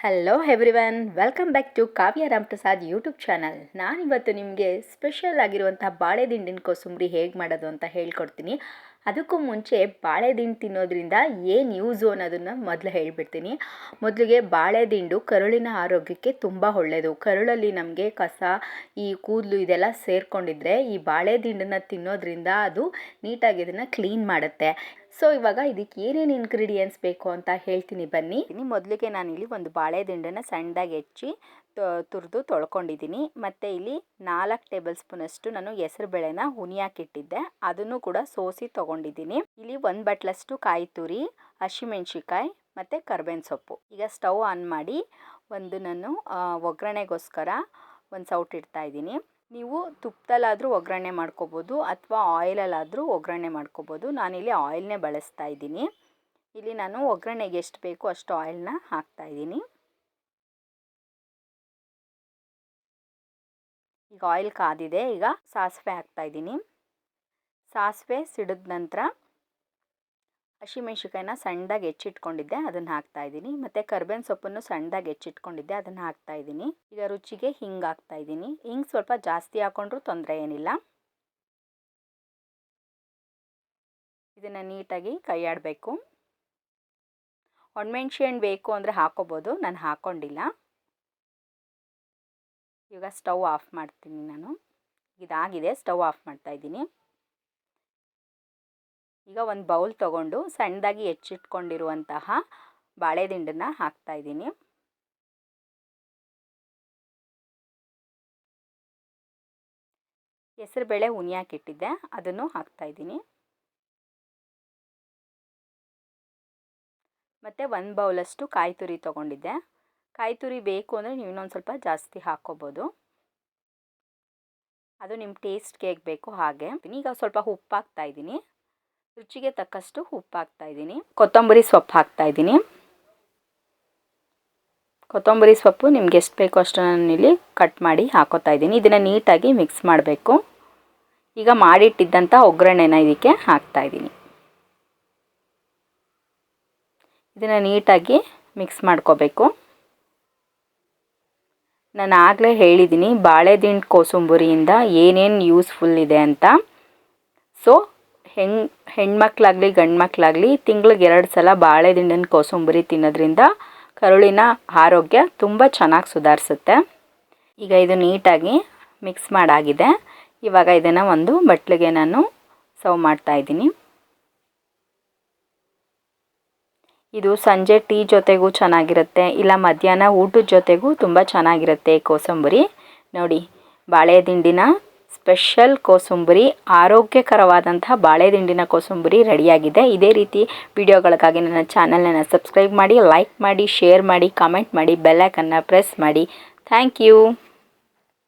Hello everyone, welcome back to Kavya Ram Prasad YouTube channel. ನಾನಿವತ್ತು ನಿಮಗೆ special ಆಗಿರುವಂಥ ಬಾಳೆ ದಿಂಡಿನ ಕೋಸಂಬರಿ ಹೇಗೆ ಮಾಡೋದು ಅಂತ ಹೇಳ್ಕೊಡ್ತೀನಿ. ಅದಕ್ಕೂ ಮುಂಚೆ ಬಾಳೆ ದಿಂಡು ತಿನ್ನೋದ್ರಿಂದ ಏನು ಯೂಸು ಅನ್ನೋದನ್ನು ಮೊದಲು ಹೇಳ್ಬಿಡ್ತೀನಿ. ಮೊದಲಿಗೆ ಬಾಳೆ ದಿಂಡು ಕರುಳಿನ ಆರೋಗ್ಯಕ್ಕೆ ತುಂಬ ಒಳ್ಳೆಯದು. ಕರುಳಲ್ಲಿ ನಮಗೆ ಕಸ, ಈ ಕೂದಲು ಇದೆಲ್ಲ ಸೇರಿಕೊಂಡಿದ್ರೆ ಈ ಬಾಳೆ ದಿಂಡನ್ನು ತಿನ್ನೋದ್ರಿಂದ ಅದು ನೀಟಾಗಿ ಇದನ್ನು ಕ್ಲೀನ್ ಮಾಡುತ್ತೆ. ಸೊ ಇವಾಗ ಇದಕ್ಕೆ ಏನೇನು ಇಂಗ್ರೀಡಿಯೆಂಟ್ಸ್ ಬೇಕು ಅಂತ ಹೇಳ್ತೀನಿ ಬನ್ನಿ. ಮೊದಲಿಗೆ ನಾನಿಲ್ಲಿ ಒಂದು ಬಾಳೆ ದಿಂಡನ್ನು ಸಣ್ಣದಾಗಿ ಹೆಚ್ಚಿ ತುರಿದು ತೊಳ್ಕೊಂಡಿದ್ದೀನಿ. ಮತ್ತು ಇಲ್ಲಿ 4 ಟೇಬಲ್ ಸ್ಪೂನಷ್ಟು ನಾನು ಹೆಸರು ಬೇಳೆನ ಹುನಿಯಾಕಿಟ್ಟಿದ್ದೆ, ಅದನ್ನು ಕೂಡ ಸೋಸಿ ತೊಗೊಂಡಿದ್ದೀನಿ. ಇಲ್ಲಿ 1 ಬಟ್ಲಷ್ಟು ಕಾಯಿ ತುರಿ, ಹಸಿಮೆಣ್ಸಿಕಾಯಿ ಮತ್ತು ಕರ್ಬೇವಿನ ಸೊಪ್ಪು. ಈಗ ಸ್ಟವ್ ಆನ್ ಮಾಡಿ ನಾನು ಒಗ್ಗರಣೆಗೋಸ್ಕರ ಒಂದು ಸೌಟ್ ಇಡ್ತಾ ಇದ್ದೀನಿ. ನೀವು ತುಪ್ಪದಲ್ಲಾದರೂ ಒಗ್ಗರಣೆ ಮಾಡ್ಕೋಬೋದು ಅಥವಾ ಆಯಿಲಲ್ಲಾದರೂ ಒಗ್ಗರಣೆ ಮಾಡ್ಕೋಬೋದು. ನಾನಿಲ್ಲಿ ಆಯಿಲ್ನೇ ಬಳಸ್ತಾ ಇದ್ದೀನಿ. ಇಲ್ಲಿ ನಾನು ಒಗ್ಗರಣೆಗೆ ಎಷ್ಟು ಬೇಕೋ ಅಷ್ಟು ಆಯಿಲ್ನ ಹಾಕ್ತಾಯಿದ್ದೀನಿ. ಈಗ ಆಯಿಲ್ ಕಾದಿದೆ. ಈಗ ಸಾಸಿವೆ ಹಾಕ್ತಾಯಿದ್ದೀನಿ. ಸಾಸಿವೆ ಸಿಡಿದ ನಂತರ ಹಸಿಮೆಣ್ಸಿಕಾಯಿನ ಸಣ್ಣದಾಗಿ ಹೆಚ್ಚಿಟ್ಕೊಂಡಿದ್ದೆ, ಅದನ್ನು ಹಾಕ್ತಾಯಿದ್ದೀನಿ. ಮತ್ತು ಕರ್ಬೇವಿನ ಸೊಪ್ಪನ್ನು ಸಣ್ಣದಾಗಿ ಹೆಚ್ಚಿಟ್ಕೊಂಡಿದ್ದೆ, ಅದನ್ನು ಹಾಕ್ತಾಯಿದ್ದೀನಿ. ಈಗ ರುಚಿಗೆ ಹಿಂಗೆ ಹಾಕ್ತಾಯಿದ್ದೀನಿ. ಹಿಂಗೆ ಸ್ವಲ್ಪ ಜಾಸ್ತಿ ಹಾಕ್ಕೊಂಡ್ರೂ ತೊಂದರೆ ಏನಿಲ್ಲ. ಇದನ್ನು ನೀಟಾಗಿ ಕೈಯಾಡಬೇಕು. ಒಣಮೆಣ್ಸಿ ಹಣ್ಣು ಬೇಕು ಅಂದರೆ ಹಾಕ್ಕೋಬೋದು, ನಾನು ಹಾಕ್ಕೊಂಡಿಲ್ಲ. ಈಗ ಸ್ಟವ್ ಆಫ್ ಮಾಡ್ತೀನಿ ನಾನು. ಇದಾಗಿದೆ, ಸ್ಟವ್ ಆಫ್ ಮಾಡ್ತಾಯಿದ್ದೀನಿ. ಈಗ ಒಂದು ಬೌಲ್ ತೊಗೊಂಡು ಸಣ್ಣದಾಗಿ ಹೆಚ್ಚಿಟ್ಕೊಂಡಿರುವಂತಹ ಬಾಳೆ ದಿಂಡನ್ನು ಹಾಕ್ತಾಯಿದ್ದೀನಿ. ಹೆಸರುಬೇಳೆ ಹುನಿಯಾಕಿಟ್ಟಿದ್ದೆ, ಅದನ್ನು ಹಾಕ್ತಾಯಿದ್ದೀನಿ. ಮತ್ತು 1 ಬೌಲಷ್ಟು ಕಾಯಿ ತುರಿ ತೊಗೊಂಡಿದ್ದೆ. ಕಾಯಿ ತುರಿ ಬೇಕು ಅಂದರೆ ನೀವು ಇನ್ನೊಂದು ಸ್ವಲ್ಪ ಜಾಸ್ತಿ ಹಾಕ್ಕೋಬೋದು, ಅದು ನಿಮ್ಮ ಟೇಸ್ಟ್ಗೆ ಹೇಗೆ ಬೇಕು ಹಾಗೆ. ಈಗ ಸ್ವಲ್ಪ ಉಪ್ಪು ಹಾಕ್ತಾಯಿದ್ದೀನಿ, ರುಚಿಗೆ ತಕ್ಕಷ್ಟು ಉಪ್ಪು ಹಾಕ್ತಾಯಿದ್ದೀನಿ. ಕೊತ್ತಂಬರಿ ಸೊಪ್ಪು ಹಾಕ್ತಾಯಿದ್ದೀನಿ. ಕೊತ್ತಂಬರಿ ಸೊಪ್ಪು ನಿಮ್ಗೆ ಎಷ್ಟು ಬೇಕೋ ಅಷ್ಟು ನಾನಿಲ್ಲಿ ಕಟ್ ಮಾಡಿ ಹಾಕೋತಾ ಇದ್ದೀನಿ. ಇದನ್ನು ನೀಟಾಗಿ ಮಿಕ್ಸ್ ಮಾಡಬೇಕು. ಈಗ ಮಾಡಿಟ್ಟಿದ್ದಂಥ ಒಗ್ಗರಣೆನ ಇದಕ್ಕೆ ಹಾಕ್ತಾಯಿದ್ದೀನಿ. ಇದನ್ನು ನೀಟಾಗಿ ಮಿಕ್ಸ್ ಮಾಡ್ಕೋಬೇಕು. ನಾನು ಆಗಲೇ ಹೇಳಿದ್ದೀನಿ ಬಾಳೆ ದಿಂಡು ಕೋಸಂಬರಿಯಿಂದ ಏನೇನು ಯೂಸ್ಫುಲ್ ಇದೆ ಅಂತ. ಸೊ ಹೆಣ್ಮಕ್ಳಾಗಲಿ ಗಂಡು ಮಕ್ಕಳಾಗಲಿ ತಿಂಗಳಿಗೆ 2 ಸಲ ಬಾಳೆ ದಿಂಡಿನ ಕೋಸಂಬರಿ ತಿನ್ನೋದ್ರಿಂದ ಕರುಳಿನ ಆರೋಗ್ಯ ತುಂಬ ಚೆನ್ನಾಗಿ ಸುಧಾರಿಸುತ್ತೆ. ಈಗ ಇದು ನೀಟಾಗಿ ಮಿಕ್ಸ್ ಮಾಡಾಗಿದೆ. ಇವಾಗ ಇದನ್ನು ಒಂದು ಬಟ್ಲಿಗೆ ನಾನು ಸರ್ವ್ ಮಾಡ್ತಾಯಿದ್ದೀನಿ. ಇದು ಸಂಜೆ ಟೀ ಜೊತೆಗೂ ಚೆನ್ನಾಗಿರುತ್ತೆ, ಇಲ್ಲ ಮಧ್ಯಾಹ್ನ ಊಟದ ಜೊತೆಗೂ ತುಂಬ ಚೆನ್ನಾಗಿರುತ್ತೆ ಕೋಸಂಬರಿ. ನೋಡಿ, ಬಾಳೆ ದಿಂಡಿನ ಸ್ಪೆಷಲ್ ಕೋಸಂಬರಿ, ಆರೋಗ್ಯಕರವಾದಂಥ ಬಾಳೆ ದಿಂಡಿನ ಕೋಸಂಬರಿ ರೆಡಿಯಾಗಿದೆ. ಇದೇ ರೀತಿ ವಿಡಿಯೋಗಳಿಗಾಗಿ ನನ್ನ ಚಾನಲನ್ನು ಸಬ್ಸ್ಕ್ರೈಬ್ ಮಾಡಿ, ಲೈಕ್ ಮಾಡಿ, ಶೇರ್ ಮಾಡಿ, ಕಾಮೆಂಟ್ ಮಾಡಿ, ಬೆಲ್ ಐಕನ್ನ ಪ್ರೆಸ್ ಮಾಡಿ. Thank you.